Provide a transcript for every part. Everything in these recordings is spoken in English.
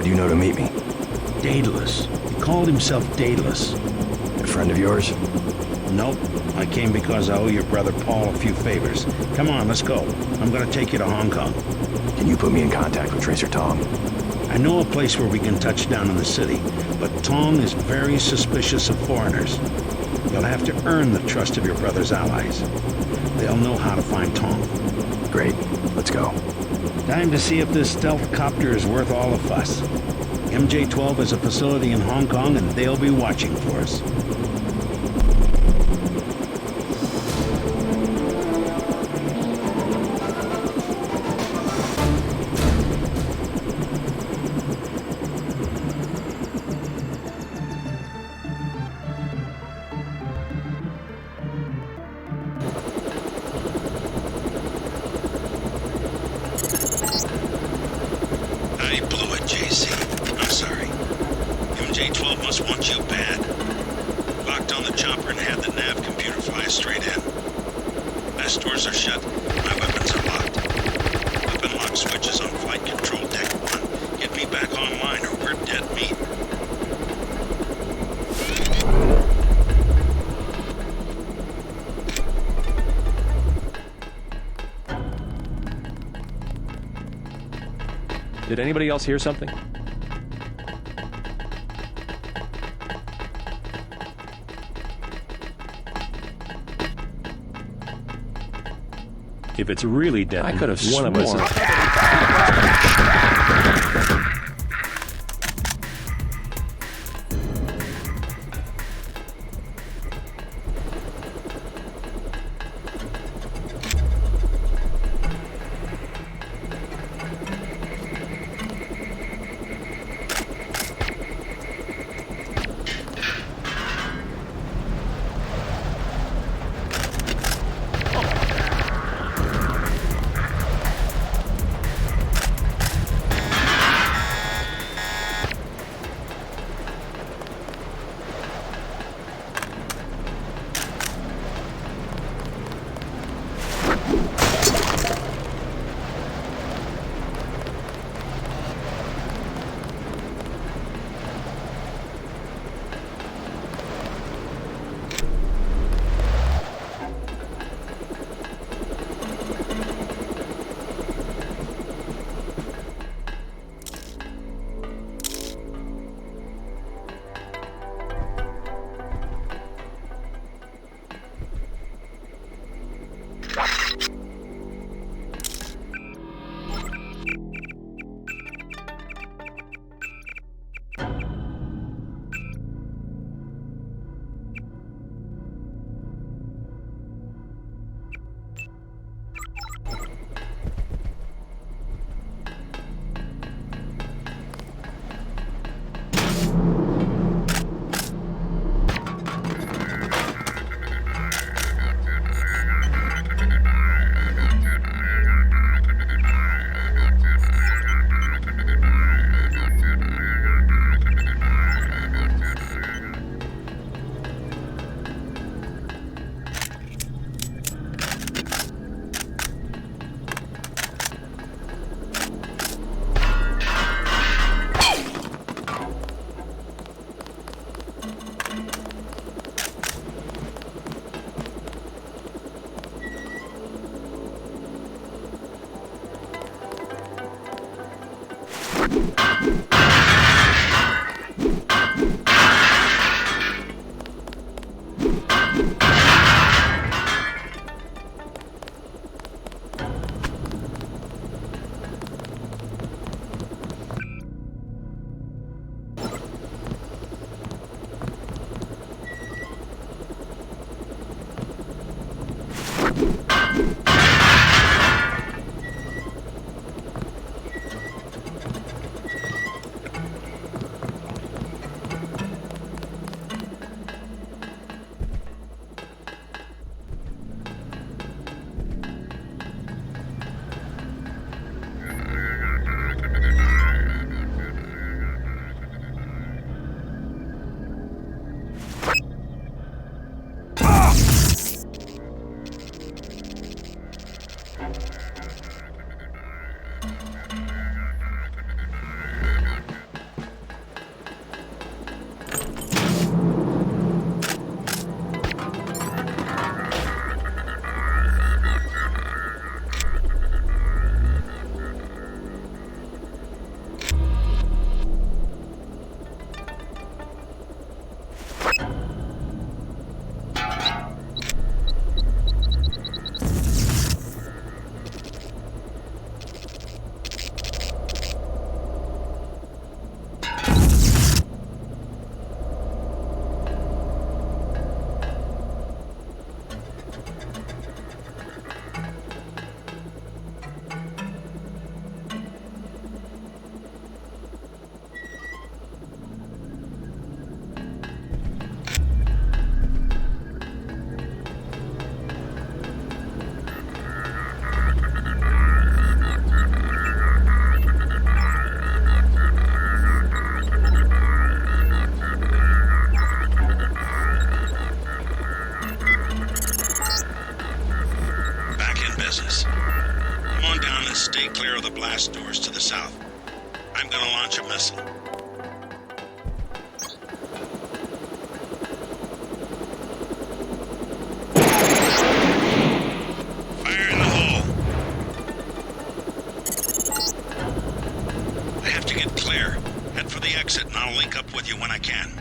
you know to meet me? Daedalus. He called himself Daedalus. A friend of yours? Nope. I came because I owe your brother Paul a few favors. Come on, let's go. I'm gonna take you to Hong Kong. Can you put me in contact with Tracer Tong? I know a place where we can touch down in the city, but Tong is very suspicious of foreigners. You'll have to earn the trust of your brother's allies. They'll know how to find Tong. Great. Let's go. Time to see if this stealth copter is worth all the fuss. MJ-12 has a facility in Hong Kong, and they'll be watching for us. I blew it, JC. I'm sorry. MJ-12 must want you bad. Locked on the chopper and had the nav computer fly straight in. Best doors are shut. My weapons are locked. Weapon lock switches on flight control deck 1. Get me back online or we're dead meat. Did anybody else hear something? If it's really dead, I could have one of us sworn. Stay clear of the blast doors to the south. I'm gonna launch a missile. Fire in the hole. I have to get clear. Head for the exit and I'll link up with you when I can.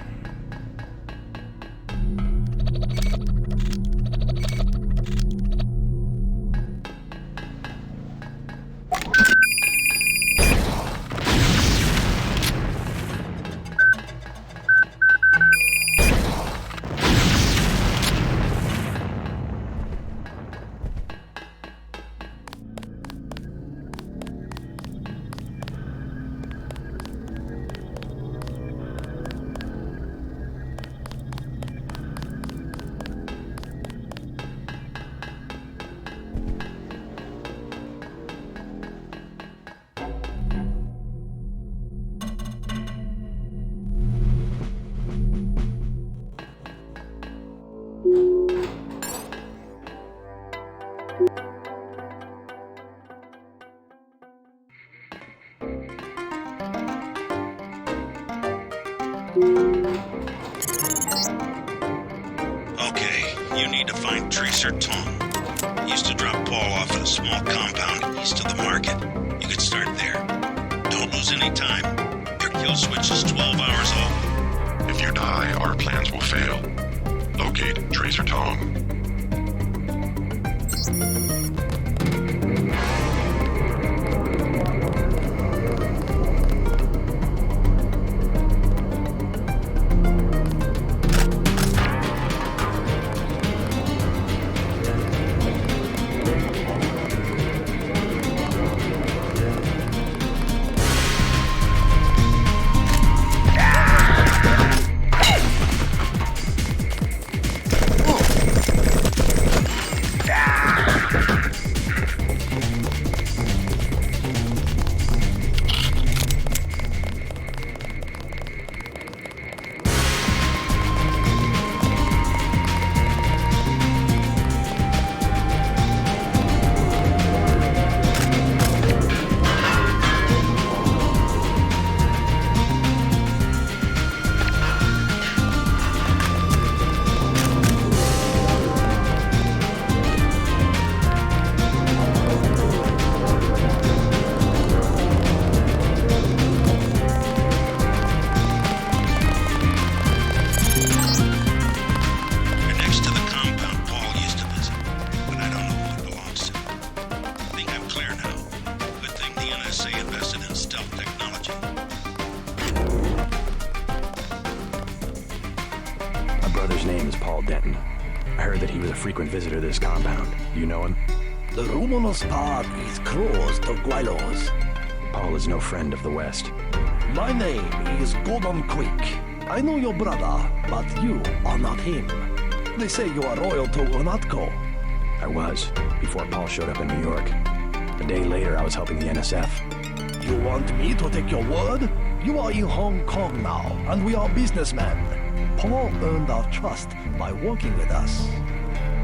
Okay, you need to find Tracer Tong. He used to drop Paul off at a small compound east of the market. You could start there. Don't lose any time. Your kill switch is 12 hours old. If you die, our plans will fail. Locate Tracer Tong. Frequent visitor to this compound. You know him? The Romanos path is close to Guilos. Paul is no friend of the West. My name is Gordon Quick. I know your brother, but you are not him. They say you are loyal to Unatco. I was, before Paul showed up in New York. A day later, I was helping the NSF. You want me to take your word? You are in Hong Kong now, and we are businessmen. Paul earned our trust by working with us.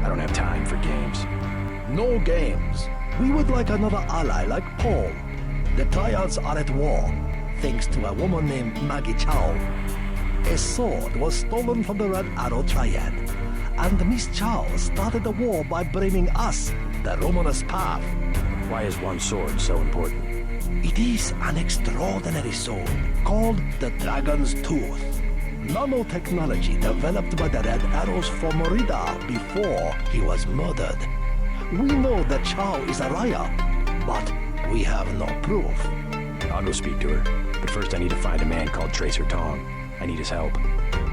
I don't have time for games. No games. We would like another ally like Paul. The Triads are at war, thanks to a woman named Maggie Chow. A sword was stolen from the Red Arrow Triad, and Miss Chow started the war by bringing us the Romanus path. Why is one sword so important? It is an extraordinary sword called the Dragon's Tooth. Nanotechnology developed by the Red Arrows for Morida before he was murdered. We know that Chow is a liar, but we have no proof. I'll go speak to her, but first I need to find a man called Tracer Tong. I need his help.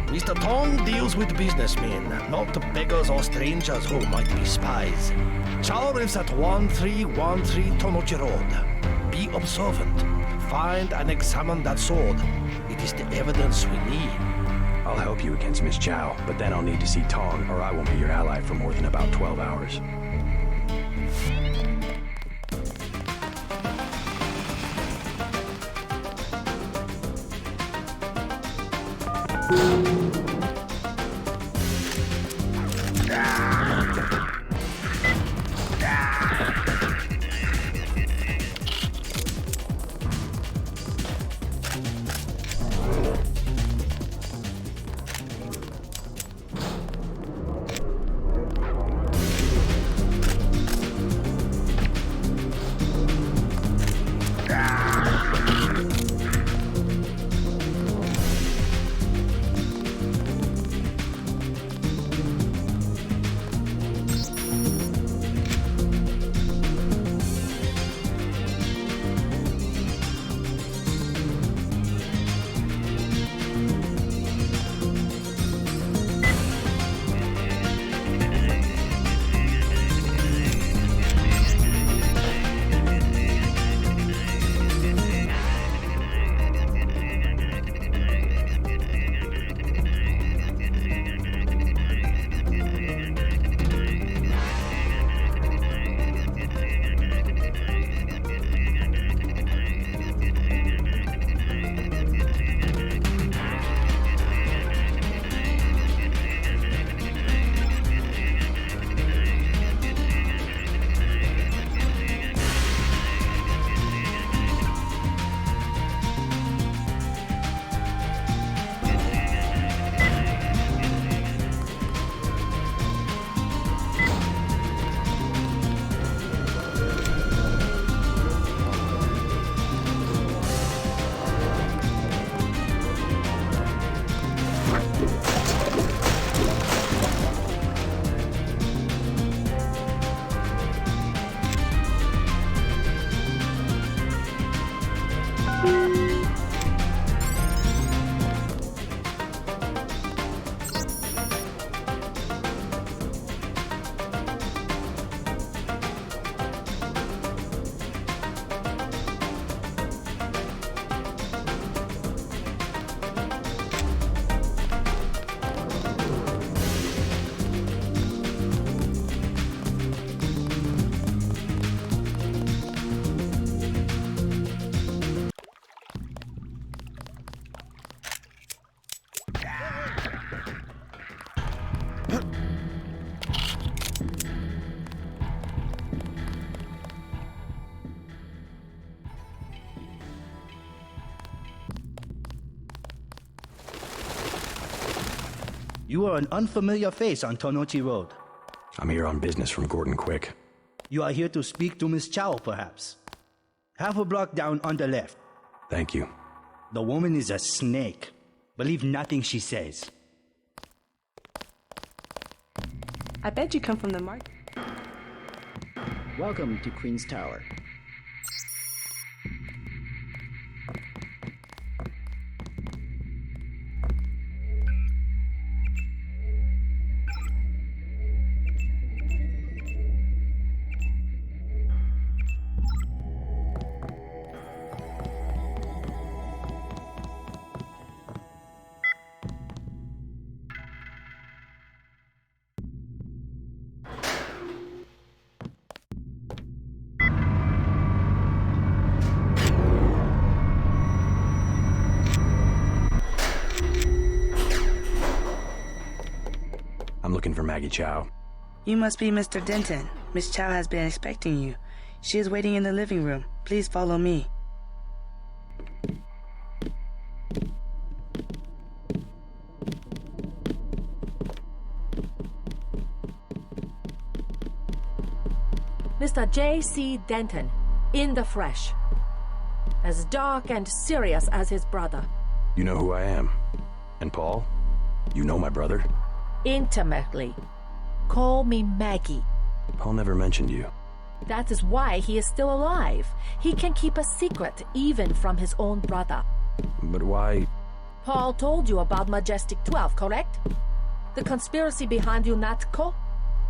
Mr. Tong deals with businessmen, not beggars or strangers who might be spies. Chow lives at 1313 Tonochi Road. Be observant. Find and examine that sword. It is the evidence we need. I'll help you against Miss Chow, but then I'll need to see Tong, or I won't be your ally for more than about 12 hours. You are an unfamiliar face on Tonochi Road. I'm here on business from Gordon Quick. You are here to speak to Miss Chow, perhaps. Half a block down on the left. Thank you. The woman is a snake. Believe nothing she says. I bet you come from the market. Welcome to Queen's Tower. I'm looking for Maggie Chow. You must be Mr. Denton. Miss Chow has been expecting you. She is waiting in the living room. Please follow me. Mr. J.C. Denton, in the flesh. As dark and serious as his brother. You know who I am. And Paul? You know my brother? Intimately. Call me Maggie. Paul never mentioned you. That is why he is still alive. He can keep a secret even from his own brother. But why? Paul told you about Majestic 12, correct? The conspiracy behind UNATCO?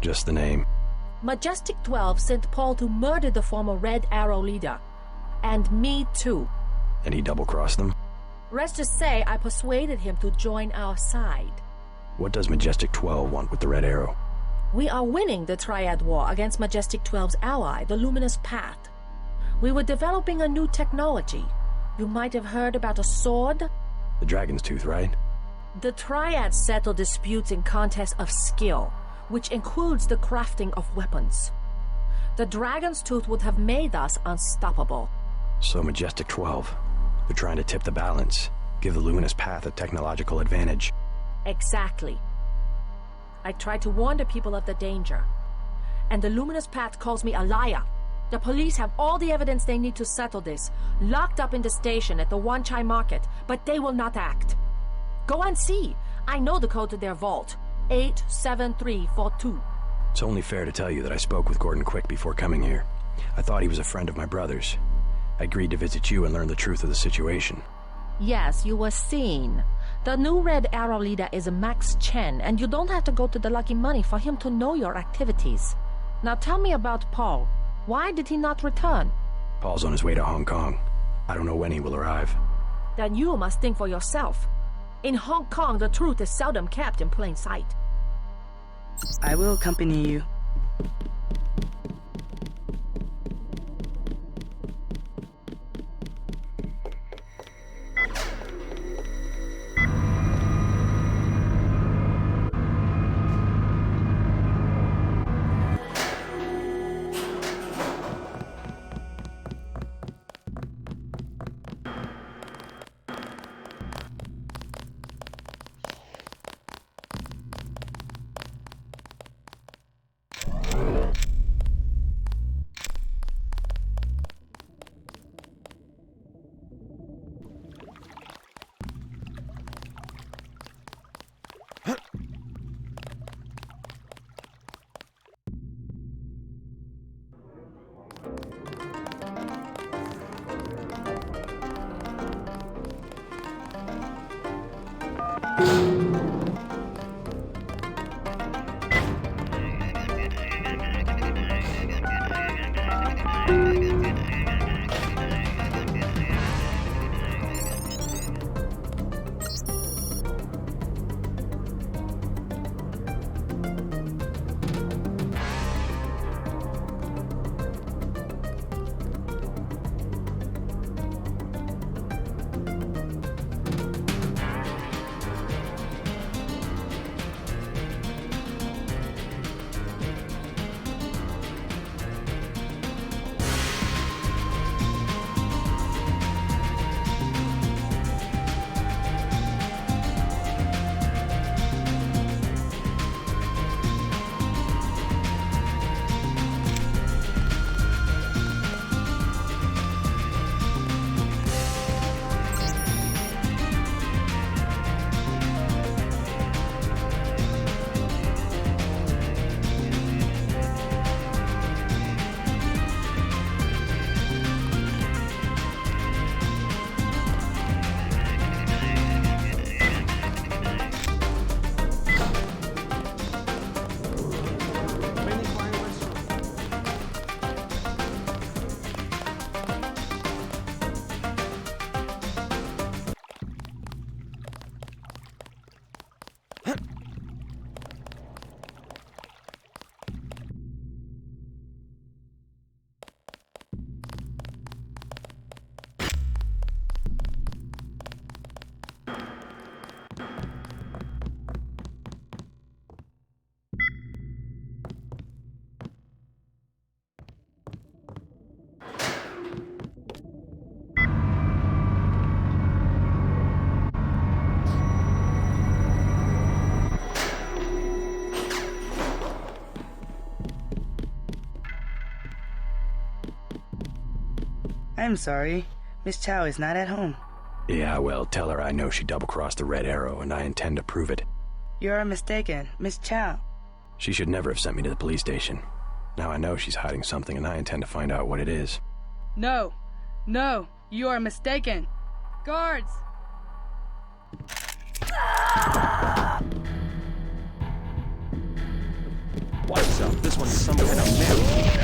Just the name. Majestic 12 sent Paul to murder the former Red Arrow leader. And me too. And he double-crossed them? Rest to say I persuaded him to join our side. What does Majestic 12 want with the Red Arrow? We are winning the Triad War against Majestic 12's ally, the Luminous Path. We were developing a new technology. You might have heard about a sword? The Dragon's Tooth, right? The Triads settle disputes in contests of skill, which includes the crafting of weapons. The Dragon's Tooth would have made us unstoppable. So Majestic 12. They're trying to tip the balance, give the Luminous Path a technological advantage. Exactly. I tried to warn the people of the danger. And the Luminous Path calls me a liar. The police have all the evidence they need to settle this, locked up in the station at the Wanchai Market, but they will not act. Go and see. I know the code to their vault. 87342. It's only fair to tell you that I spoke with Gordon Quick before coming here. I thought he was a friend of my brother's. I agreed to visit you and learn the truth of the situation. Yes, you were seen. The new Red Arrow leader is Max Chen, and you don't have to go to the Lucky Money for him to know your activities. Now tell me about Paul. Why did he not return? Paul's on his way to Hong Kong. I don't know when he will arrive. Then you must think for yourself. In Hong Kong, the truth is seldom kept in plain sight. I will accompany you. I'm sorry. Miss Chow is not at home. Yeah, well, tell her I know she double-crossed the Red Arrow, and I intend to prove it. You are mistaken. Miss Chow. She should never have sent me to the police station. Now I know she's hiding something, and I intend to find out what it is. No. No. You are mistaken. Guards! Watch yourself. This one's some kind of myth.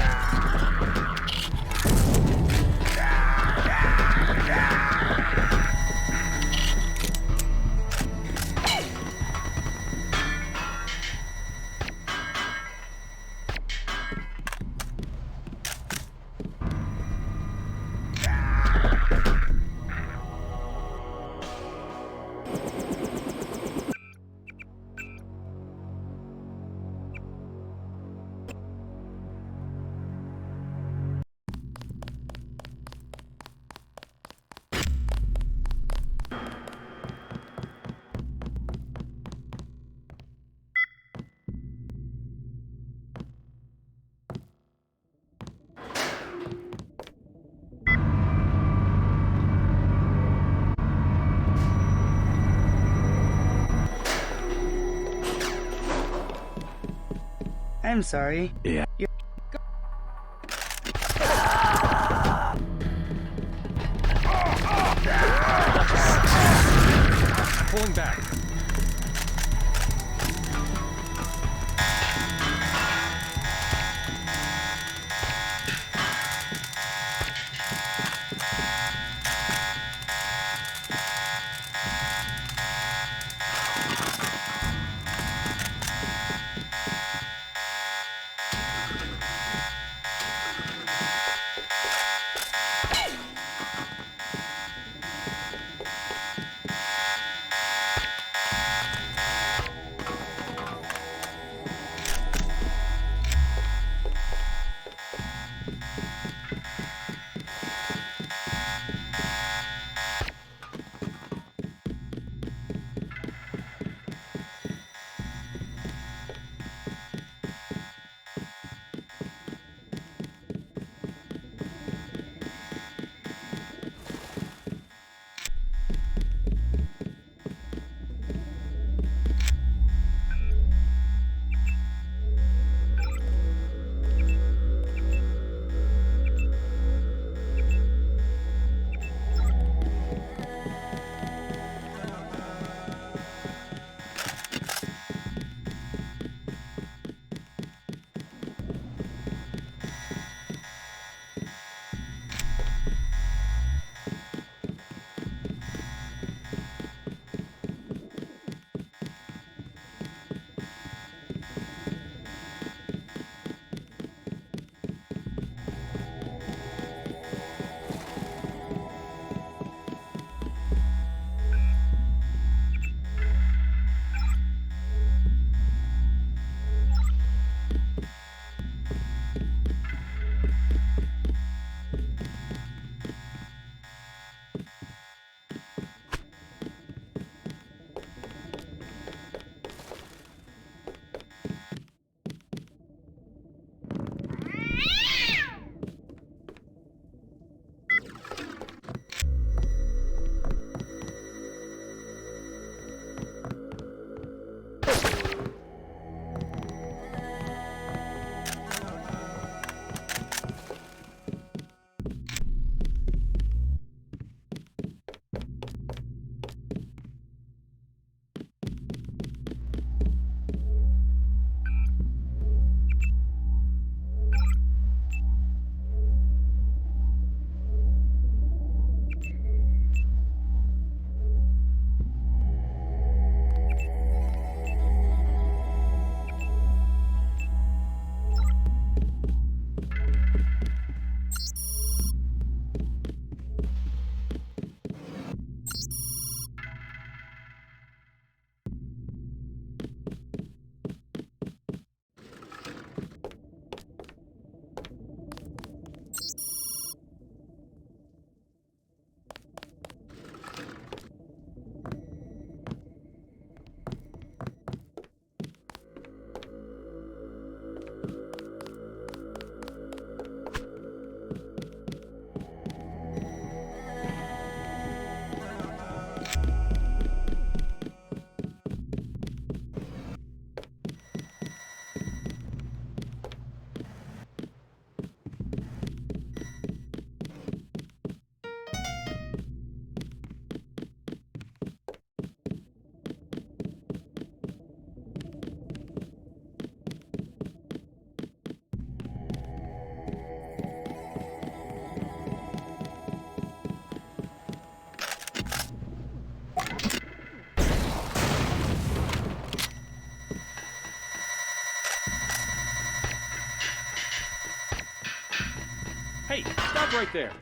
I'm sorry. Yeah. Pulling back. Hey, stop right there.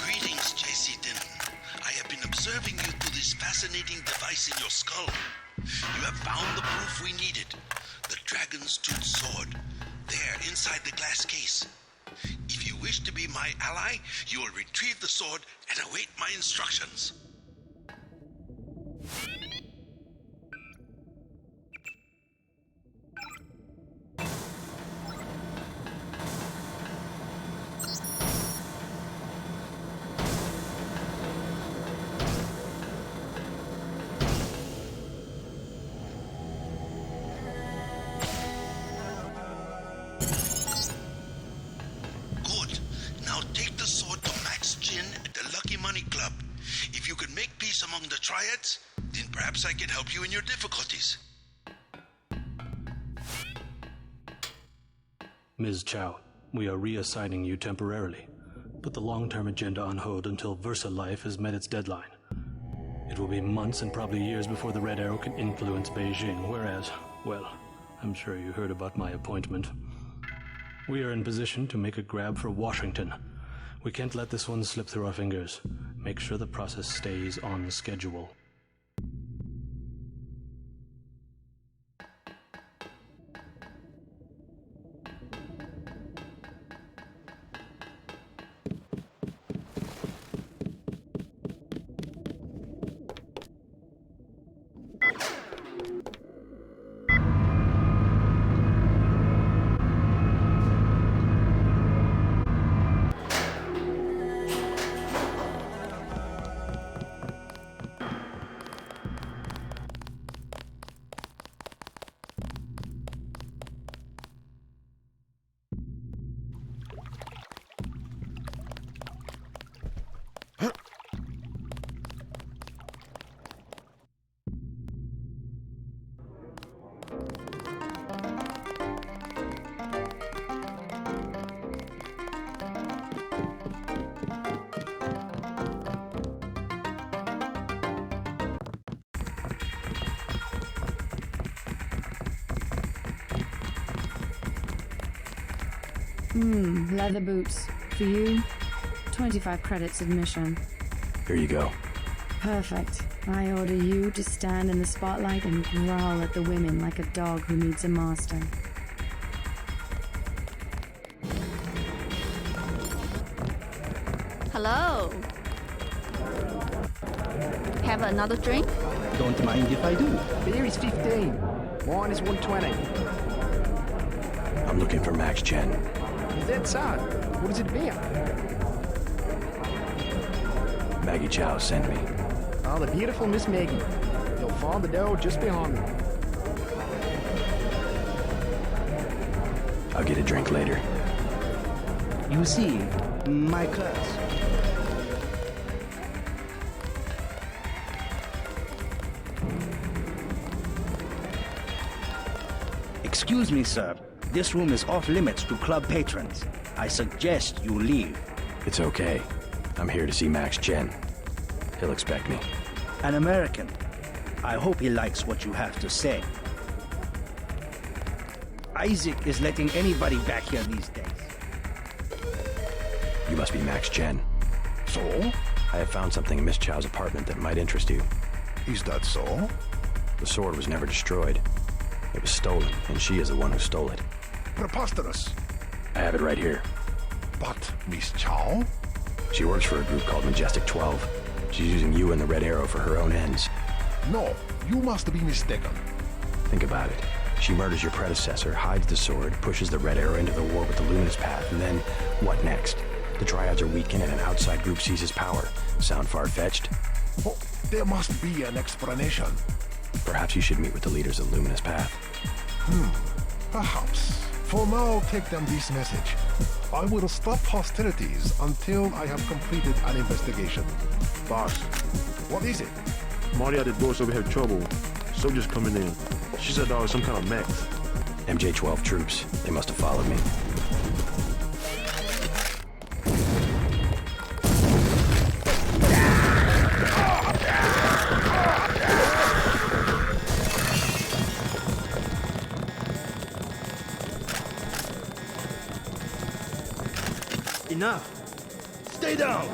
Greetings, J.C. Denton. I have been observing you through this fascinating device in your skull. You have found the proof we needed. The Dragon's Tooth Sword. There, inside the glass case. If you wish to be my ally, you will retrieve the sword and await my instructions. Good. Now take the sword to Max Chin at the Lucky Money Club. If you can make peace among the triads, then perhaps I can help you in your difficulties. Ms. Chow, we are reassigning you temporarily. Put the long-term agenda on hold until Versa Life has met its deadline. It will be months and probably years before the Red Arrow can influence Beijing, whereas, well, I'm sure you heard about my appointment. We are in position to make a grab for Washington. We can't let this one slip through our fingers. Make sure the process stays on schedule. Leather boots. For you, 25 credits admission. Here you go. Perfect. I order you to stand in the spotlight and growl at the women like a dog who needs a master. Hello. Have another drink? Don't mind if I do. Beer is 15. Wine is 120. I'm looking for Max Chen. Is that so? What does it be? Maggie Chow sent me. Oh, the beautiful Miss Maggie. You'll find the door just behind me. I'll get a drink later. You see, my class. Excuse me, sir. This room is off limits to club patrons. I suggest you leave. It's okay. I'm here to see Max Chen. He'll expect me. An American. I hope he likes what you have to say. Isaac is letting anybody back here these days. You must be Max Chen. So? I have found something in Miss Chow's apartment that might interest you. Is that so? The sword was never destroyed. It was stolen, and she is the one who stole it. Preposterous. I have it right here. But Miss Chow? She works for a group called Majestic 12. She's using you and the Red Arrow for her own ends. No, you must be mistaken. Think about it. She murders your predecessor, hides the sword, pushes the Red Arrow into the war with the Luminous Path, and then what next? The Triads are weakened and an outside group seizes power. Sound far-fetched? Oh, there must be an explanation. Perhaps you should meet with the leaders of the Luminous Path. Perhaps. For now, take them this message. I will stop hostilities until I have completed an investigation. Boss, What is it? Marty at the door said we have trouble. Soldiers coming in. She said there was some kind of mechs. MJ-12 troops. They must have followed me. Enough! Stay down!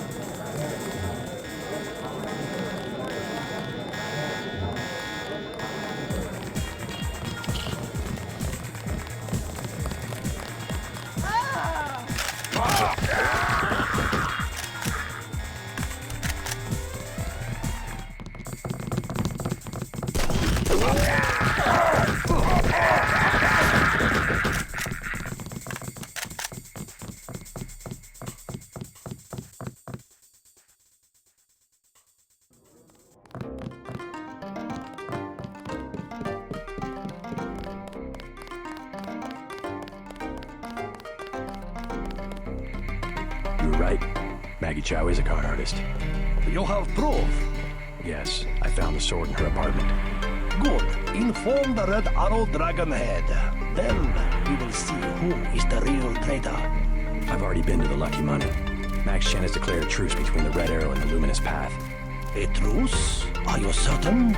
You were right. Maggie Chow is a con artist. You have proof. Yes, I found the sword in her apartment. Good. Inform the Red Arrow Dragon Head. Then we will see who is the real traitor. I've already been to the Lucky Money. Max Chen has declared a truce between the Red Arrow and the Luminous Path. A truce? Are you certain?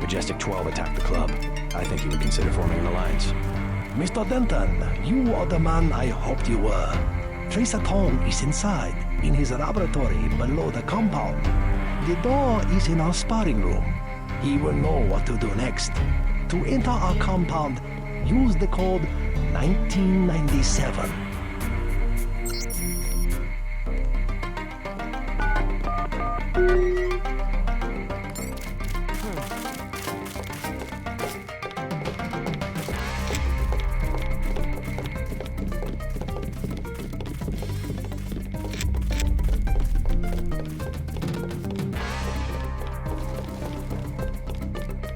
Majestic 12 attacked the club. I think he would consider forming an alliance. Mr. Denton, you are the man I hoped you were. Tracer Tong is inside, in his laboratory below the compound. The door is in our sparring room. He will know what to do next. To enter our compound, use the code 1997.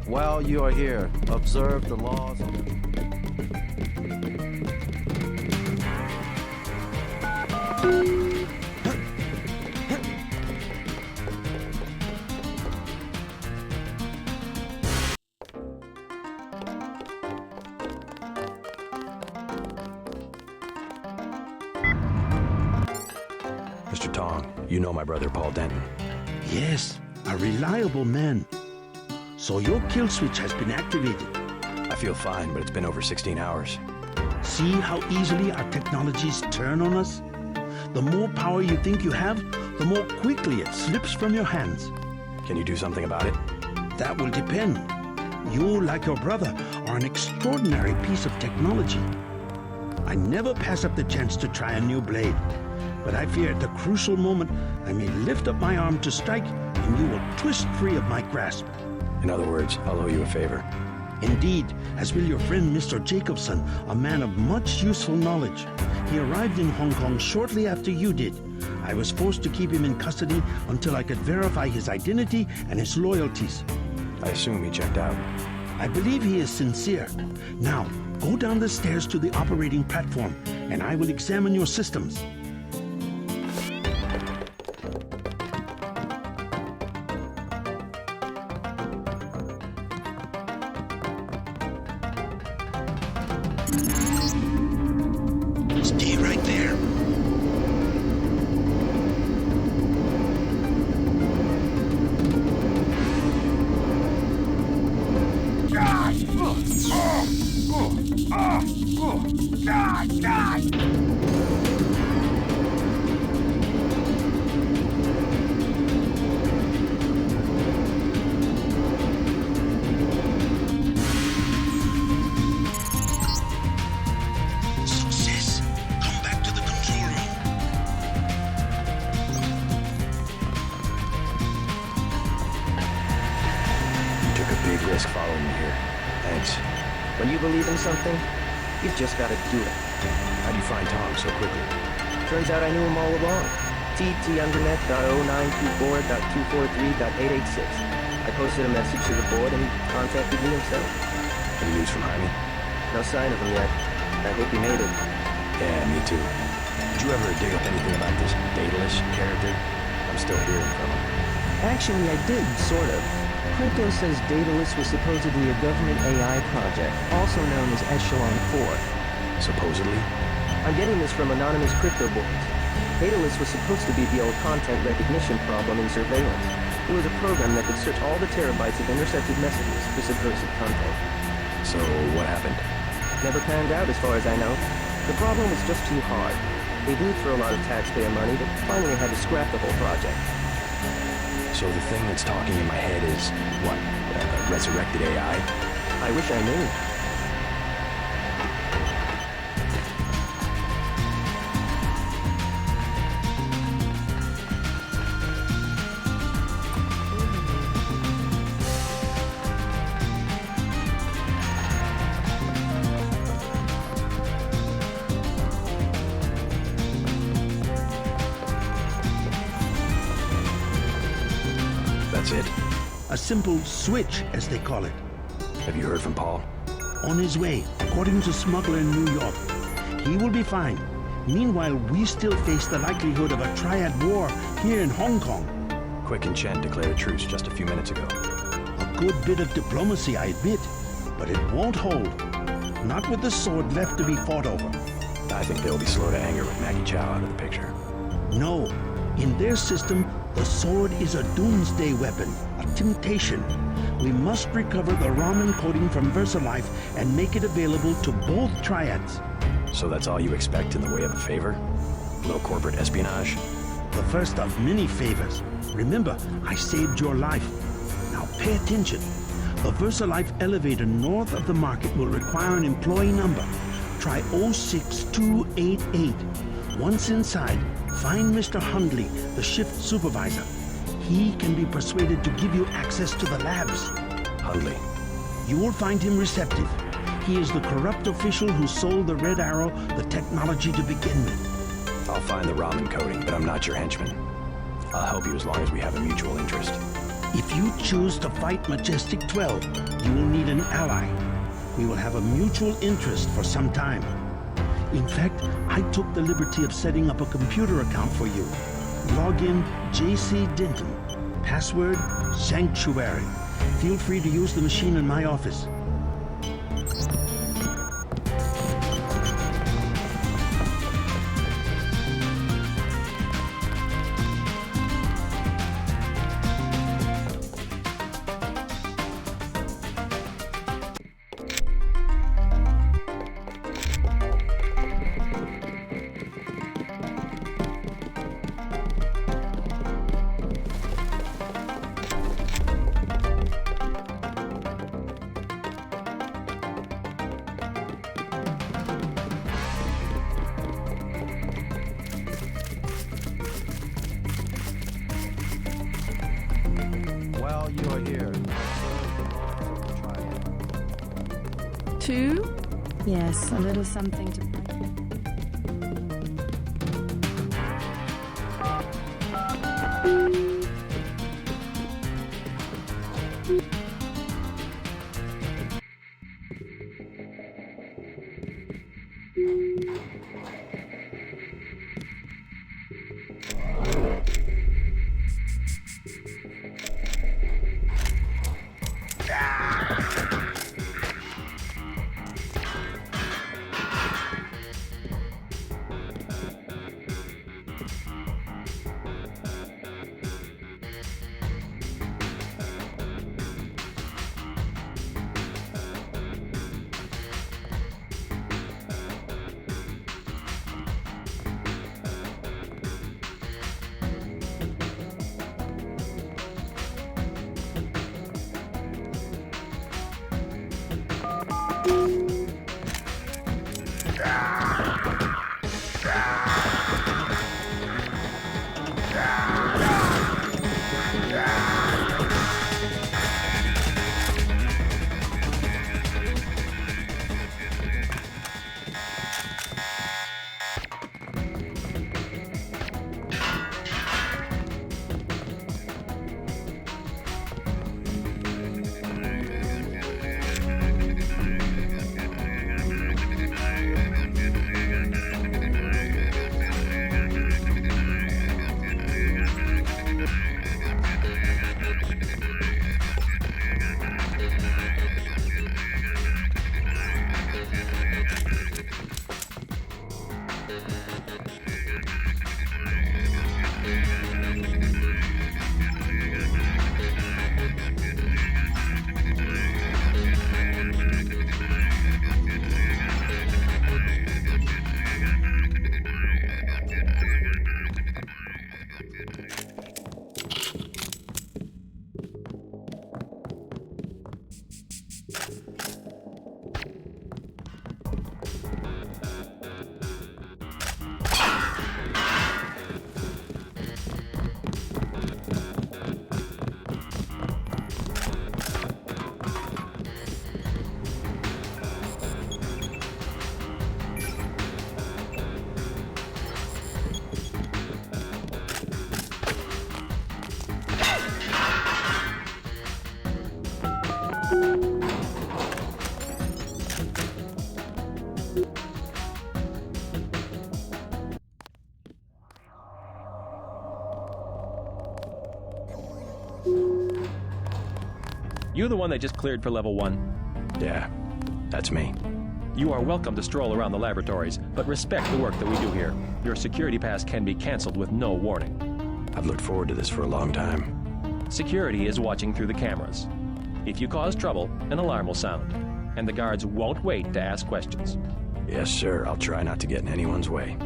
While you are here, observe the laws of... Mr. Tong, you know my brother Paul Denton. Yes, a reliable man. So your kill switch has been activated. I feel fine, but it's been over 16 hours. See how easily our technologies turn on us? The more power you think you have, the more quickly it slips from your hands. Can you do something about it? That will depend. You, like your brother, are an extraordinary piece of technology. I never pass up the chance to try a new blade. But I fear at the crucial moment, I may lift up my arm to strike, and you will twist free of my grasp. In other words, I'll owe you a favor. Indeed, as will your friend Mr. Jacobson, a man of much useful knowledge. He arrived in Hong Kong shortly after you did. I was forced to keep him in custody until I could verify his identity and his loyalties. I assume he checked out. I believe he is sincere. Now, go down the stairs to the operating platform, and I will examine your systems. Stay right there. Success. Come back to the control room. You took a big risk following me here. Thanks. When you believe in something, you've just got to do it. How'd you find Tom so quickly? Turns out I knew him all along. tt_.092.243.886. I posted a message to the board and he contacted me himself. Any news from Jaime? No sign of him yet. I hope he made it. Yeah, me too. Did you ever dig up anything about this Daedalus character? I'm still hearing from him. Actually, I did, sort of. Crypto says Daedalus was supposedly a government AI project, also known as Echelon 4. Supposedly? I'm getting this from anonymous crypto boards. Daedalus was supposed to be the old content recognition problem in surveillance. It was a program that could search all the terabytes of intercepted messages for supposed content. So, what happened? Never panned out as far as I know. The problem was just too hard. They blew through a lot of taxpayer money that finally had to scrap the whole project. So the thing that's talking in my head is, what, resurrected AI? I wish I knew. That's it? A simple switch, as they call it. Have you heard from Paul? On his way, according to smuggler in New York. He will be fine. Meanwhile, we still face the likelihood of a triad war here in Hong Kong. Quick and Chen declared a truce just a few minutes ago. A good bit of diplomacy, I admit, but it won't hold. Not with the sword left to be fought over. I think they'll be slow to anger with Maggie Chow out of the picture. No. In their system, the sword is a doomsday weapon, a temptation. We must recover the Raman coding from VersaLife and make it available to both triads. So that's all you expect in the way of a favor? A little corporate espionage? The first of many favors. Remember, I saved your life. Now pay attention. The VersaLife elevator north of the market will require an employee number. Try 06288. Once inside, find Mr. Hundley, the shift supervisor. He can be persuaded to give you access to the labs. Hundley. You will find him receptive. He is the corrupt official who sold the Red Arrow the technology to begin with. I'll find the Raman coding, but I'm not your henchman. I'll help you as long as we have a mutual interest. If you choose to fight Majestic 12, you will need an ally. We will have a mutual interest for some time. In fact, I took the liberty of setting up a computer account for you. Login JC Denton. Password Sanctuary. Feel free to use the machine in my office. Well, you're here. Two? Yes, a little something to... You the one they just cleared for level 1? Yeah, that's me. You are welcome to stroll around the laboratories, but respect the work that we do here. Your security pass can be canceled with no warning. I've looked forward to this for a long time. Security is watching through the cameras. If you cause trouble, an alarm will sound, and the guards won't wait to ask questions. Yes, sir. I'll try not to get in anyone's way.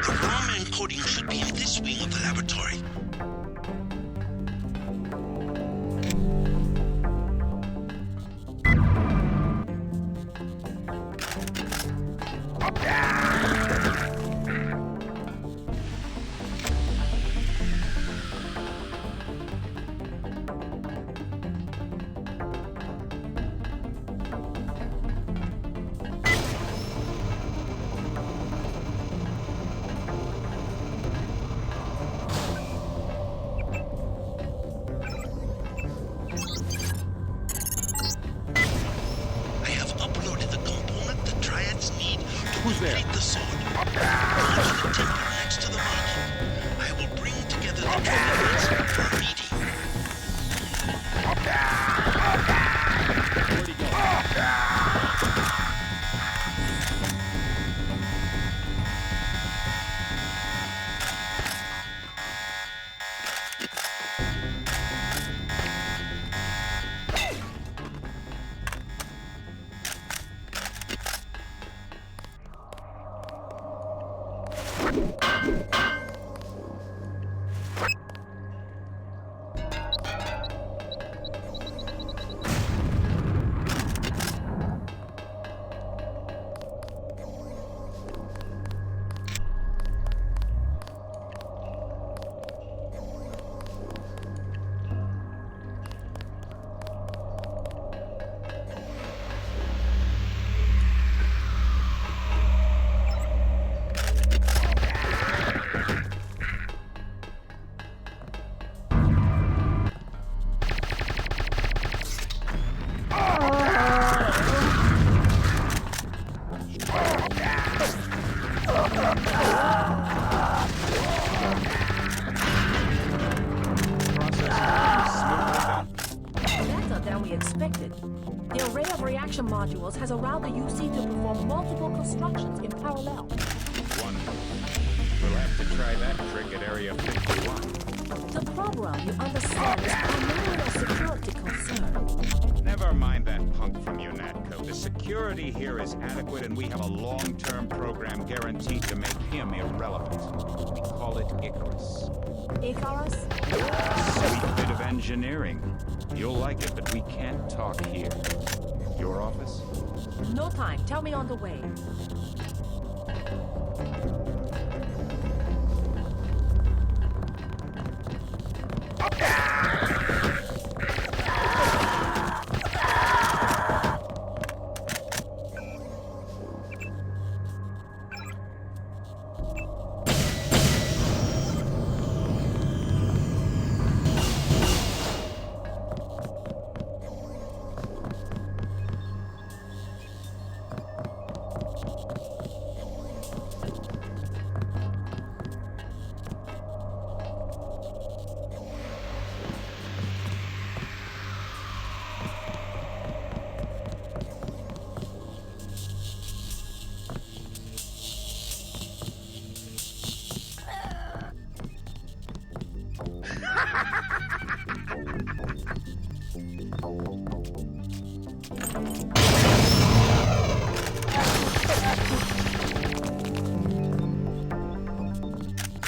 Alarm encoding should be in this wing of the laboratory. construction modules has allowed the UC to perform multiple constructions in parallel. Wonderful. We'll have to try that trick at Area 51. The program, you understand, is primarily a security concern. Never mind that punk from UNATCO. The security here is adequate, and we have a long-term program guaranteed to make him irrelevant. We call it Icarus. Icarus? Sweet bit of engineering. You'll like it, but we can't talk here. Your office? No time. Tell me on the way.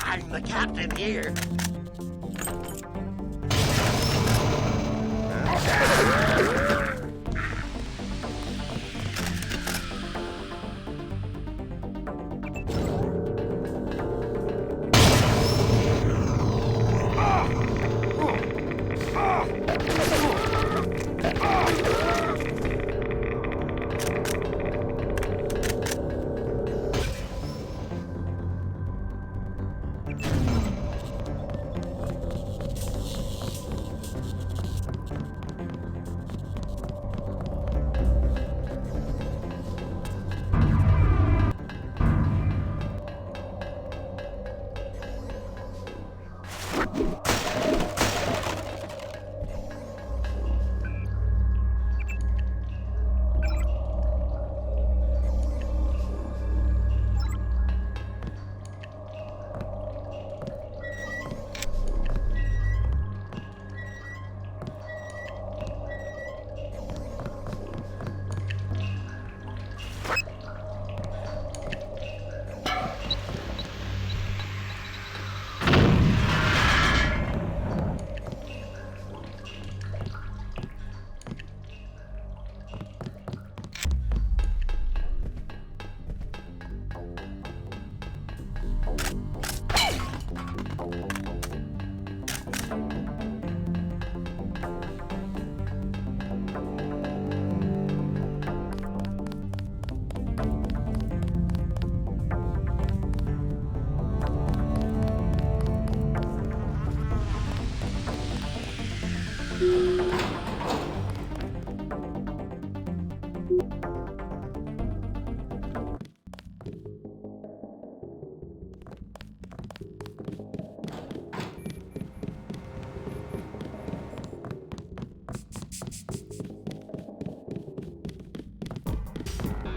I'm the captain here.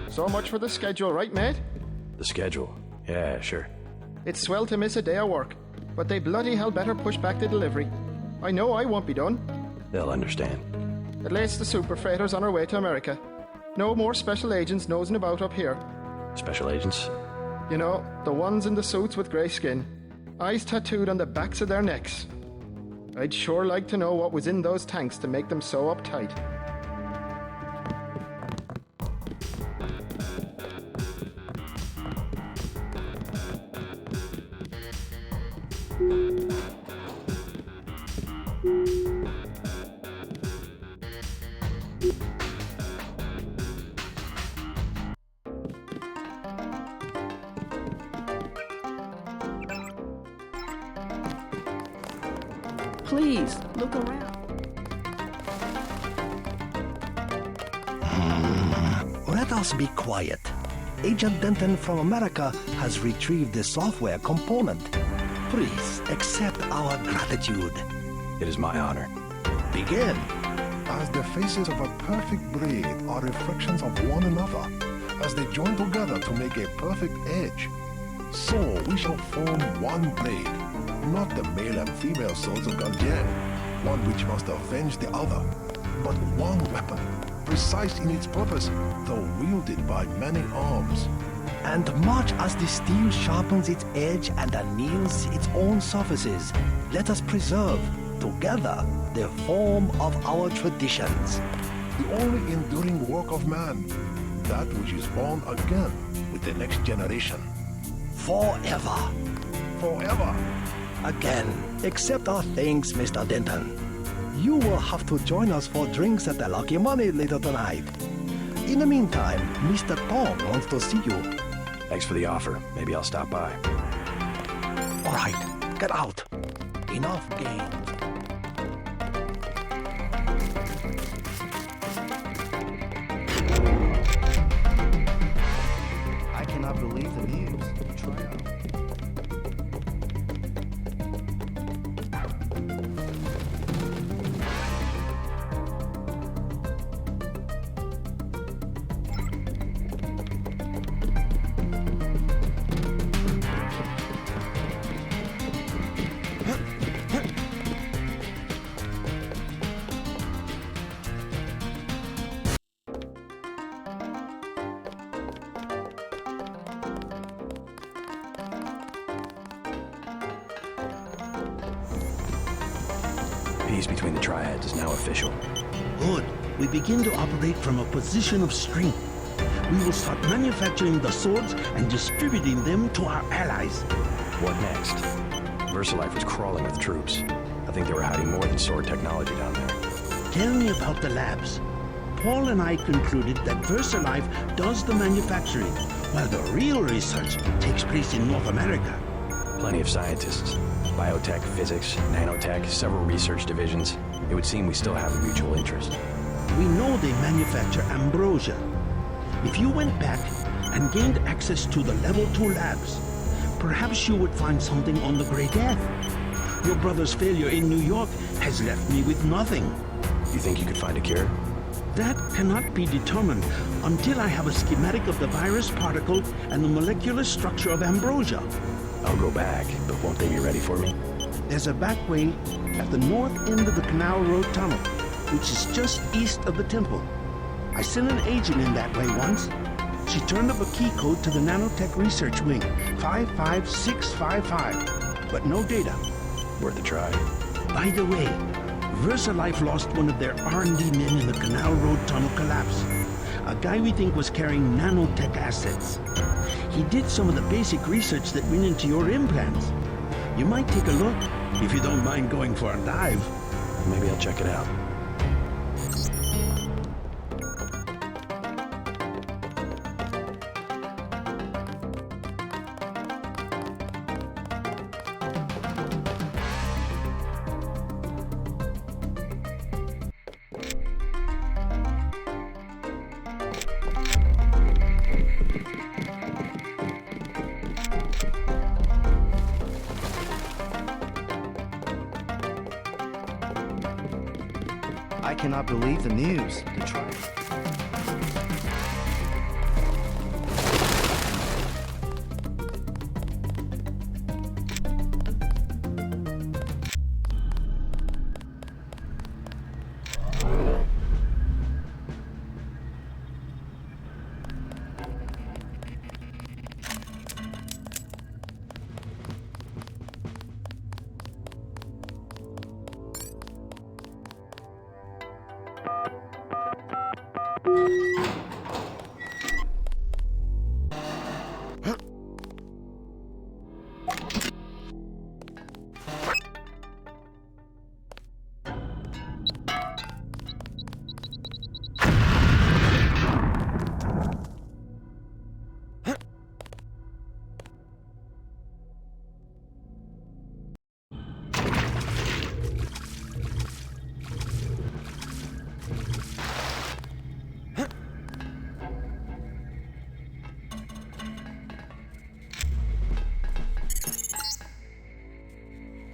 So much for the schedule, right, mate? The schedule? Yeah, sure. It's swell to miss a day of work, but they bloody hell better push back the delivery. I know I won't be done. They'll understand. At least the super freighter's on our way to America. No more special agents nosing about up here. Special agents? You know, the ones in the suits with grey skin. Eyes tattooed on the backs of their necks. I'd sure like to know what was in those tanks to make them so uptight. Please, look around. Let us be quiet. Agent Denton from America has retrieved the software component. Please accept our gratitude. It is my honor. Begin. as the faces of a perfect braid are reflections of one another, as they join together to make a perfect edge. So we shall form one blade, not the male and female swords of Gandian, one which must avenge the other, but one weapon, precise in its purpose, though wielded by many arms. And much as the steel sharpens its edge and anneals its own surfaces, let us preserve, together, the form of our traditions. The only enduring work of man, that which is born again with the next generation. Forever. Forever. Again, accept our thanks, Mr. Denton. You will have to join us for drinks at the Lucky Money later tonight. In the meantime, Mr. Tong wants to see you. Thanks for the offer. Maybe I'll stop by. All right, get out. Enough games. I cannot believe the news. Try out. Peace between the triads is now official. Good. We begin to operate from a position of strength. We will start manufacturing the swords and distributing them to our allies. What next? VersaLife was crawling with troops. I think they were hiding more than sword technology down there. Tell me about the labs. Paul and I concluded that VersaLife does the manufacturing, while the real research takes place in North America. Plenty of scientists. Biotech, physics, nanotech, several research divisions. It would seem we still have a mutual interest. We know they manufacture ambrosia. If you went back and gained access to the Level 2 labs, perhaps you would find something on the Great Death. Your brother's failure in New York has left me with nothing. You think you could find a cure? That cannot be determined until I have a schematic of the virus particle and the molecular structure of ambrosia. I'll go back, but won't they be ready for me? There's a back way at the north end of the Canal Road Tunnel, which is just east of the temple. I sent an agent in that way once. She turned up a key code to the nanotech research wing, 55655, but no data. Worth a try. By the way, VersaLife lost one of their R&D men in the Canal Road Tunnel collapse. A guy we think was carrying nanotech assets. He did some of the basic research that went into your implants. You might take a look, if you don't mind going for a dive. Maybe I'll check it out. I cannot believe the news. The trial.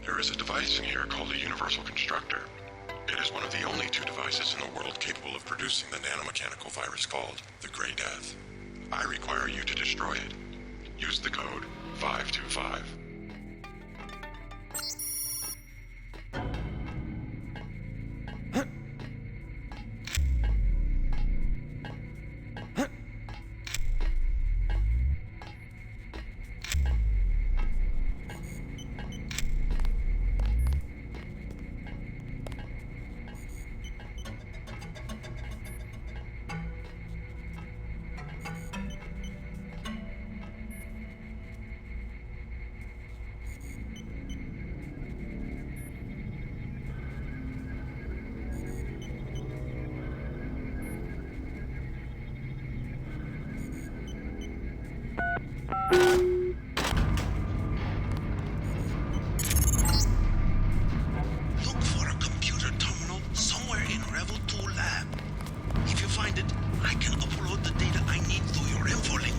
There is a device in here called a universal constructor. It is one of the only two devices in the world capable of producing the nanomechanical virus called the Grey Death. I require you to destroy it. Use the code 525. Look for a computer terminal somewhere in Revel 2 lab. If you find it, I can upload the data I need through your info link.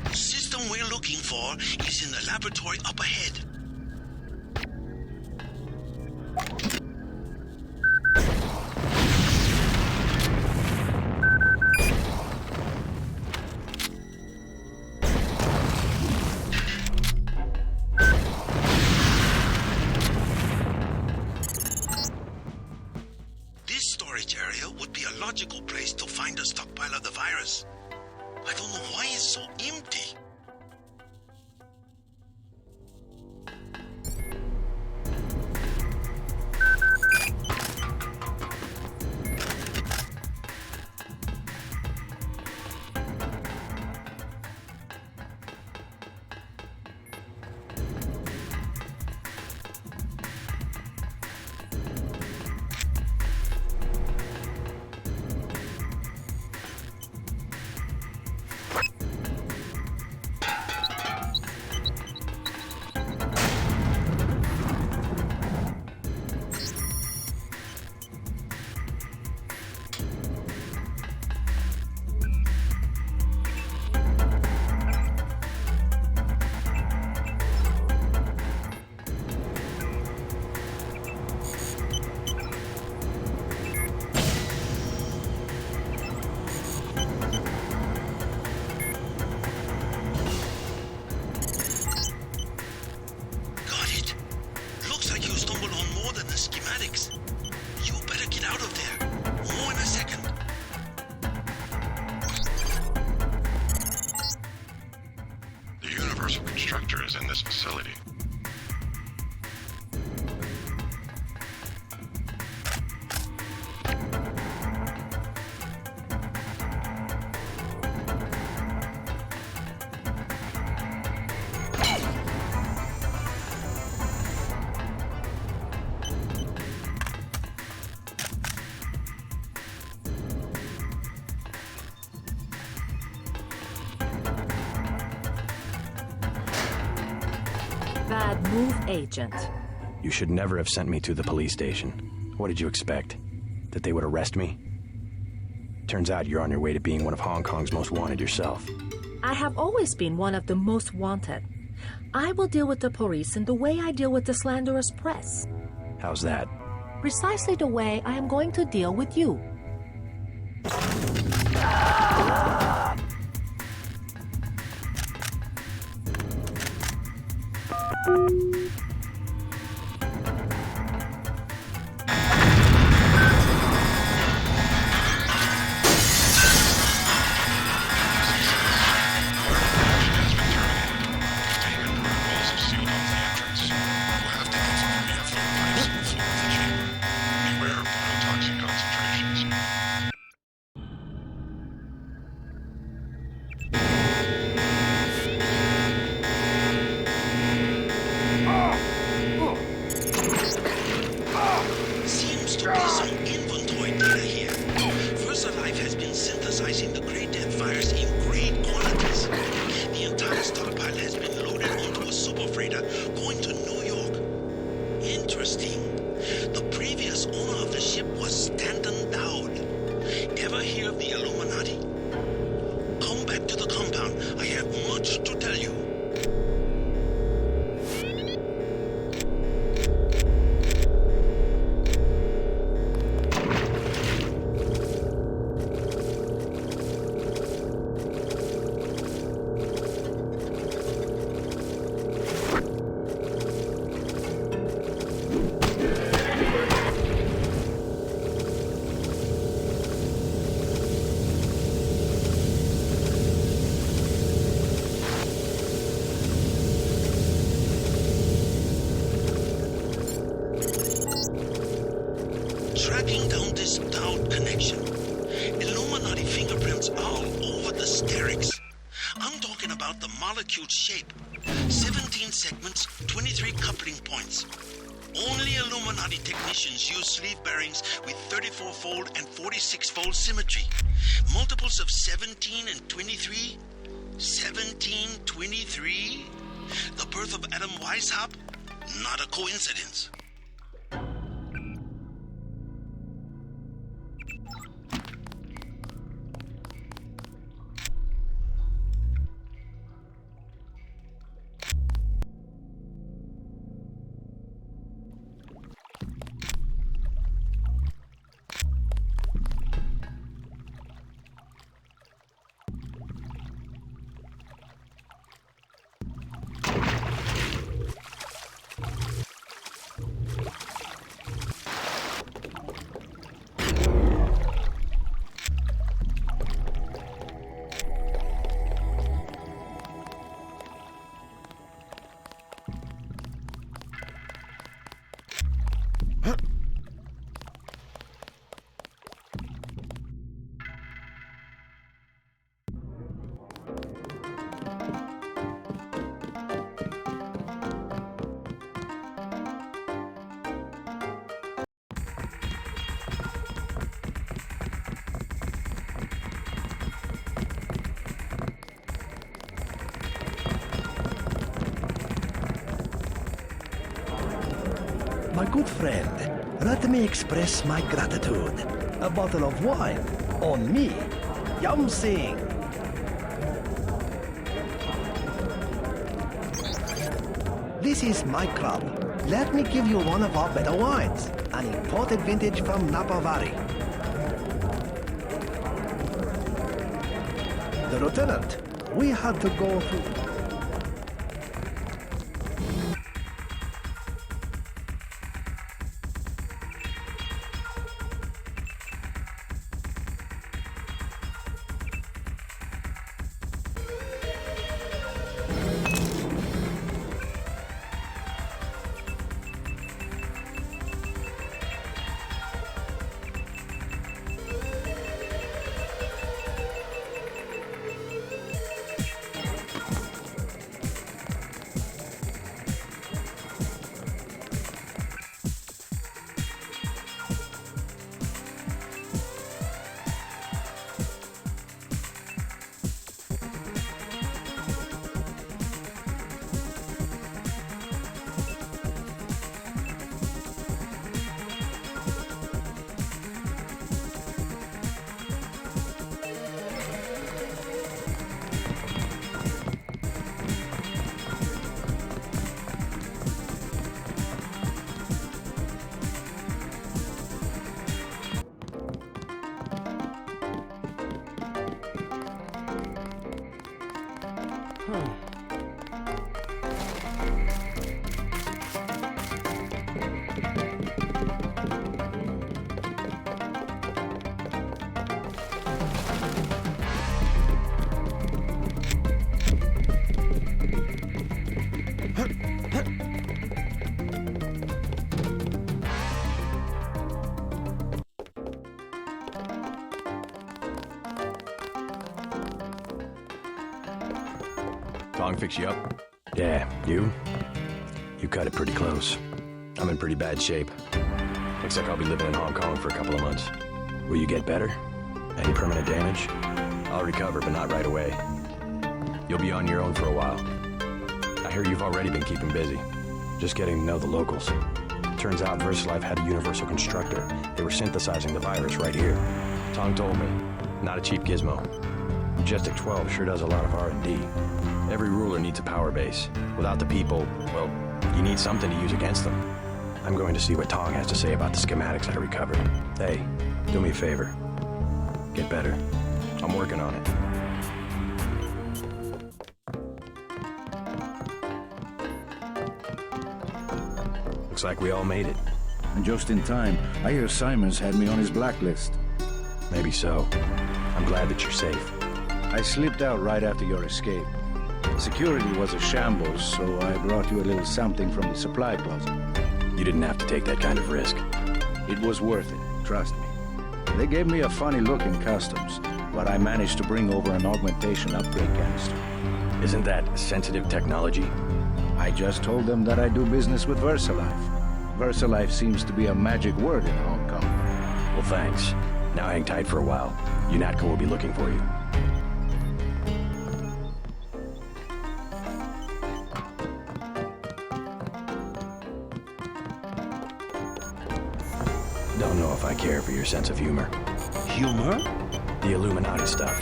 The system we're looking for is in the laboratory up ahead. This storage area would be a logical place to find a stockpile of the virus. I don't know why it's so empty. Constructor is in this facility. Bad move, Agent. You should never have sent me to the police station. What did you expect? That they would arrest me? Turns out you're on your way to being one of Hong Kong's most wanted yourself. I have always been one of the most wanted. I will deal with the police in the way I deal with the slanderous press. How's that? precisely the way I am going to deal with you. Seems to be some inventory data here. VersaLife has been synthesizing the Grey Death virus in great quantities. The entire stockpile has been loaded onto a super freighter going to New York. Interesting. The previous owner of the ship was Stanton Dowd. Ever hear of the Illuminati? Come back to the compound. I have much to tell you. Tracking down this Dowd connection. Illuminati fingerprints all over the sterics. I'm talking about the molecule shape. 17 segments, 23 coupling points. Only Illuminati technicians use sleeve bearings with 34-fold and 46-fold symmetry. Multiples of 17 and 23? 17, 23? The birth of Adam Weishaupt? Not a coincidence. My good friend, let me express my gratitude. A bottle of wine on me. Yum Sing. This is my club. Let me give you one of our better wines. An imported vintage from Napa Valley. The lieutenant, we had to go through. Tong fix you up? Yeah, you? You cut it pretty close. I'm in pretty bad shape. Looks like I'll be living in Hong Kong for a couple of months. Will you get better? Any permanent damage? I'll recover, but not right away. You'll be on your own for a while. I hear you've already been keeping busy. Just getting to know the locals. Turns out VersaLife had a universal constructor. They were synthesizing the virus right here. Tong told me. Not a cheap gizmo. Majestic 12 sure does a lot of R&D. Every ruler needs a power base. Without the people, well, you need something to use against them. I'm going to see what Tong has to say about the schematics I recovered. Hey, do me a favor. Get better. I'm working on it. Looks like we all made it. And just in time. I hear Simon's had me on his blacklist. Maybe so. I'm glad that you're safe. I slipped out right after your escape. Security was a shambles, so I brought you a little something from the supply closet. You didn't have to take that kind of risk. It was worth it, trust me. They gave me a funny look in customs, but I managed to bring over an augmentation upgrade canister. Isn't that sensitive technology? I just told them that I do business with VersaLife. VersaLife seems to be a magic word in Hong Kong. Well, thanks. Now hang tight for a while. UNATCO will be looking for you. Don't know if I care for your sense of humor. Humor? The Illuminati stuff.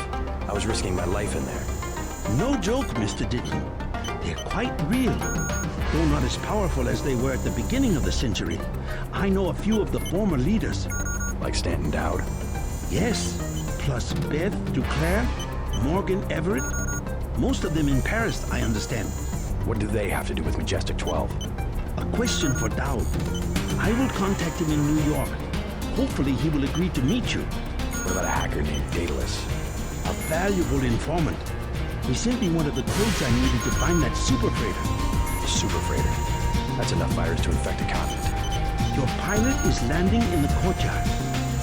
I was risking my life in there. No joke, Mr. Denton. They're quite real. Though not as powerful as they were at the beginning of the century. I know a few of the former leaders. Like Stanton Dowd? Yes. Plus Beth Duclair, Morgan Everett. Most of them in Paris, I understand. What do they have to do with Majestic 12? A question for Dowd. I will contact him in New York. Hopefully he will agree to meet you. What about a hacker named Daedalus? A valuable informant. He sent me one of the codes I needed to find that super freighter. A super freighter? That's enough virus to infect a continent. Your pilot is landing in the courtyard.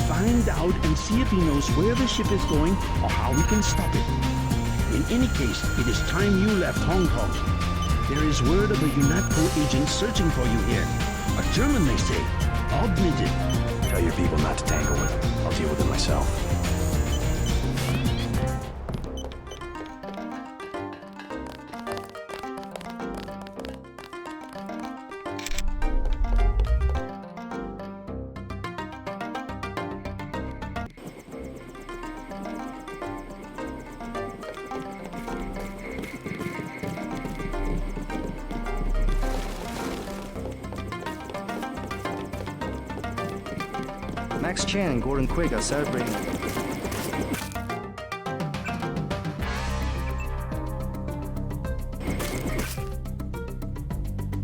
Find out and see if he knows where the ship is going or how we can stop it. In any case, it is time you left Hong Kong. There is word of a UNATCO agent searching for you here. A German, they say. Augmented. Tell your people not to tangle with him. I'll deal with it myself. Max Chan and Gordon Quigg are celebrating